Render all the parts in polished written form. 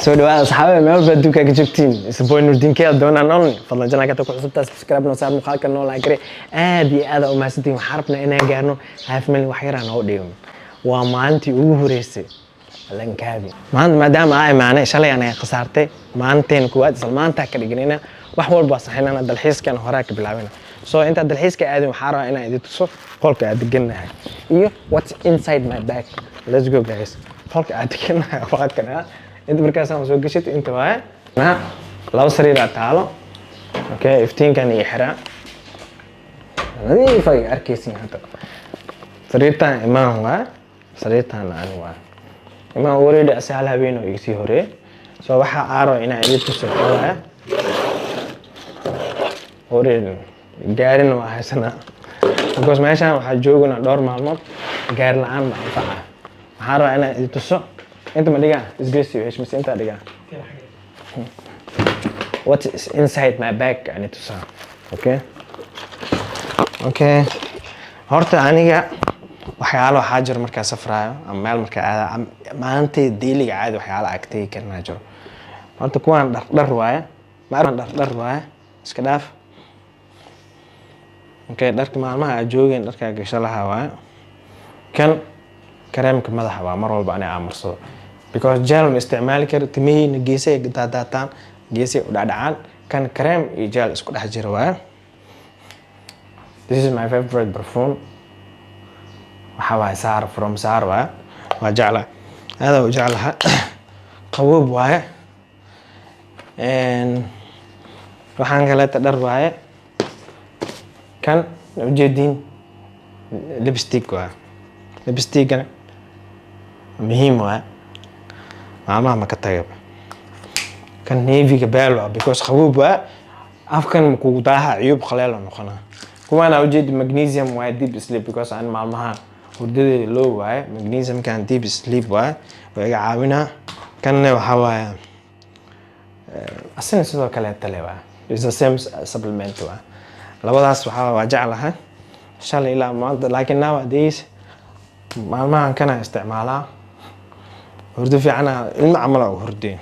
سو دواء أصحابي ما بدو كجبتين يسبون نردين كده دونا نون فضلا جنا كده كل حسب سبسكرايب نصاب مخالك نون لايكري دي هذا وما ستين حربنا إنا جارنو هاف ملي وحيرة نوديهم وما أنتي أوهريسي لين كابي ما دام معنا شلي أنا خسرتي ما أنتين كواد ما أنت كرجلينا وحول بس حين أنا الدلحيس كان هراك بالعبنا سو أنت الدلحيس كأدي محارة أنا إدي تصف قولك أدي جنة إيه what's inside my bag let's go guys قولك أدي جنة وقت كنا أنت بركاسة مسوي قشيت أنت واي أنا لو سرير تعالوا أوكي إفتين كان يحرق هذه في أركيسين هذا سريرتان إمام واي سريرتان أنا واي إمام أريد أسألها بينه يكسي هوري سو waxa aaro ina idin tusoo أريد gaarin waa haysana because meeshaan waxa joogana dhowr maalmood gaar la'aan ma anfaca waxaan rabaa ina idin tuso inta ma dhigaa isgeesi heshmis inta dhigaa what is inside my bag ani tuso okay horta aniga waxyaalo waxaa jira markaa safraayo ama meel markaa aad maanta deeliga caadi waxyaalo agtay karnaa jiro horta kuwaan dhar waaye maaran dhar waaye iska dhaaf okay dharka maalmaha aad joogeen dharka gasho laha waaye kan kareemka madaxa waa mar walba ani amarsado because gel ma isticmaali karo timihiina geesay daadaataan geesay u dhacdhacaan kan kareem iyo gel isku dhex jira waaye this is my favorite perfume waxa waaye saar from saar waaye waa jecla aad u jeclaha qaboob waaye waxaan kale dhar waaye kan ujeedin lipstick waaye lipstickana muhiim waaye maalmaha ma ka tagay kan navy-ga beel waaye because qaboob waaye afkan ku daaha ciyub qaleel noqona kuwana ujeedin magnesium waaye deep sleep because aan maalmaha hurdada loo waaye magnesium kan deep sleep waaye way iga caawinaa kanna waxa waaye asina sidoo kale tale waaye is the same supplement waaye labadaas waxa waa jeclahay shalay ilaa maanta laakiin nowadays maalmahan kana isticmaalaa hurdo fiicana ilma camal oo hurdeen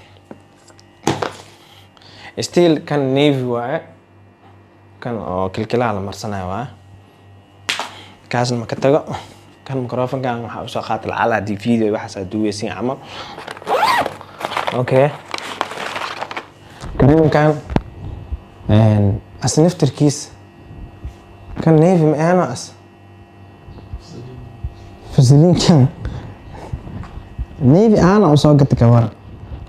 still kan navy waaye kan oo kilkilaha la marsanayo waaye kaasna ma ka tago kan microphone-kan waxa uu soo qaatay lacala di video waxa duweysin camal okay kareemkan asniftirkiis kan navy ma aano as fasilinkan navy aana oo soo gatay kawar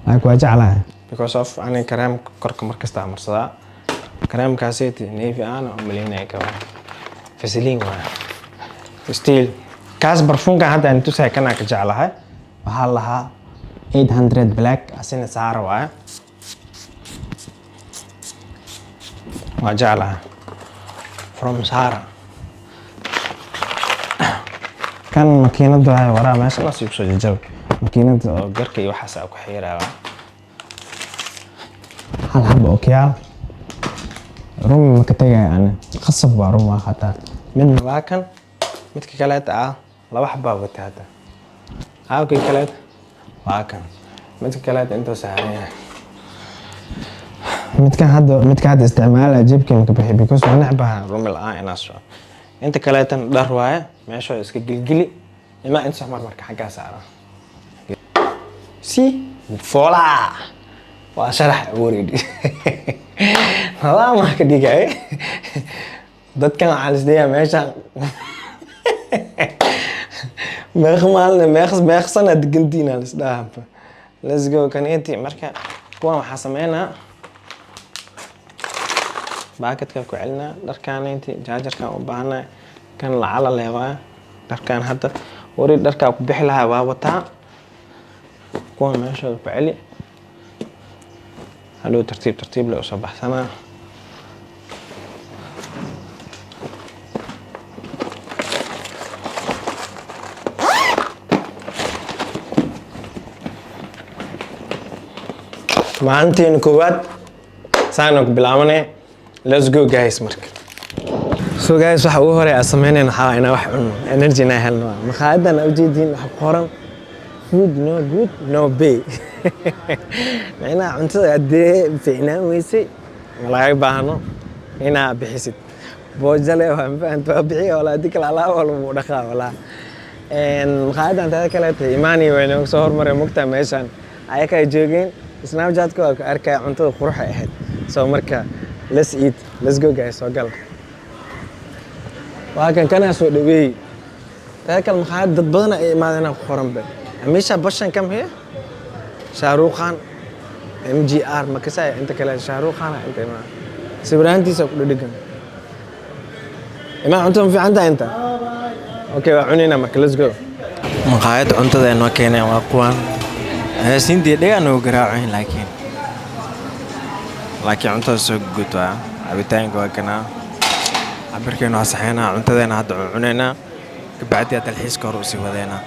like waa jeclahay because of ani kareem korka markasta marsada kareemkaaseti navy aana oo maleynay kawar fasilin waa still kaas barfuunka hadda aan tusay kana ka jeclahay waxa lahaa 800 black asina saar waa jeclahay from Sahara kan makiinada ay waraa meesha la soo jajab makiinada oo garka iyo waxa ku xiiraaba hal hab oo kiyaal rum ma ka tagay ana qasab waa rum waa xataa min waa kan midka kale laba xabba wata hada halka kale waa kan midka kale inta saaran midka hadda isticmaal ajibka ma ka bixi because waan naxbaha rumil inaaso inta kale tan dhar waaye meesha iska gilgili ima inta marka xagga saaran si fola waa sharax wareedi hala ma ka dhigay dadkan calisdeeya meesha meeq sana degantiina lisdhaaf let's go kan intii marka kuwan waxa sameynaa باكتك كعلنا دركان انتي جاجركان وباهنا كان لعلا ليوا دركان حتى وريد دركا بخلها وا وتا كون ماشي فعلي هلو ترتيب لو صباح سما ما انتي نكوات سانك بلامنه let's go guys marka so guys waxa ugu horeeya sameynayna waxa ina wax energy na helno ma qaadan u jeedin wax qoran food no good no pay micnaha cuntada haddii fiicnaan weysay ma laga baahno inaa bixisid boojale waa mafahanta waa bixiya walaa haddii kale alaab waa lagu dhaqaa walaa maqaayadan tada kaleeta imaani wayna soo hormaray mugtaa meeshaan ayakaa joogeen snapchatka waa ku arkaya cuntada quruxay ahayd soo marka let's eat let's go guys soo gal waa kan kanaa soo dhaweeyey tada kale maqaayad dad badan ay imaadeen ku qoran be amisha bashan kam here شاروخ خان MGR ما كساي أنت كلا شاروخ خان أنت ما سبرانتي سأقول دقن ما أنتم في عندها أنت أوكي عنينا مك let's go مقاعد أنت ذا إنه كنا واقوان سندي ده أنا وقراعين لكن أنت سوق قطع أبي تاني كنا عبركنا صحينا أنت ذا نهض عنينا بعد يا تلحيس كروسي وذينا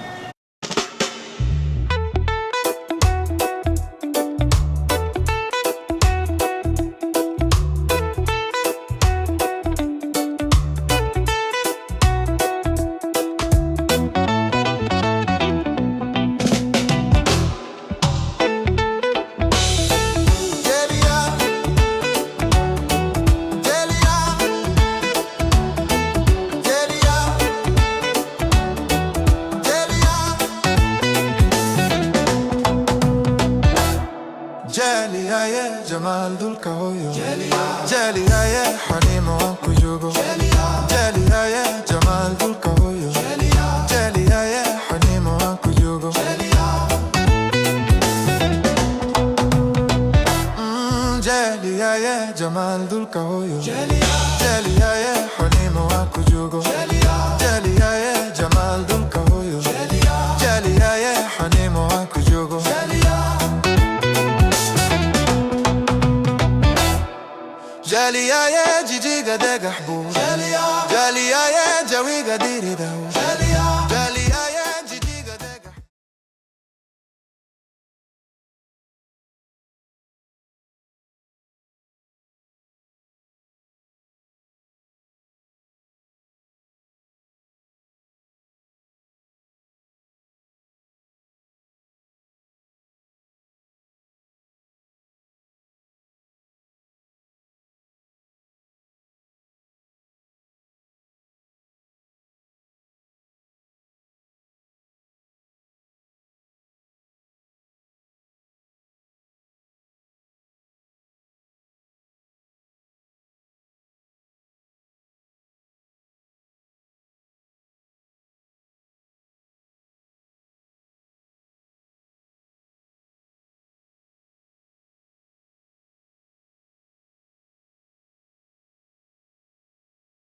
جمال دولك هويو جاليا يا حليم وانكو جوجو جاليا يا جمال دولك هويو جاليا يا حليم وانكو جوجو جاليا يا جمال دولك هويو جاليا يا حليم وانكو جوجو جاليا يا جمال دولك هويو جاليا يا حليم وانكو جوجو جاليا يا جيجي قدق حبوب جاليا يا جوي قديري داوش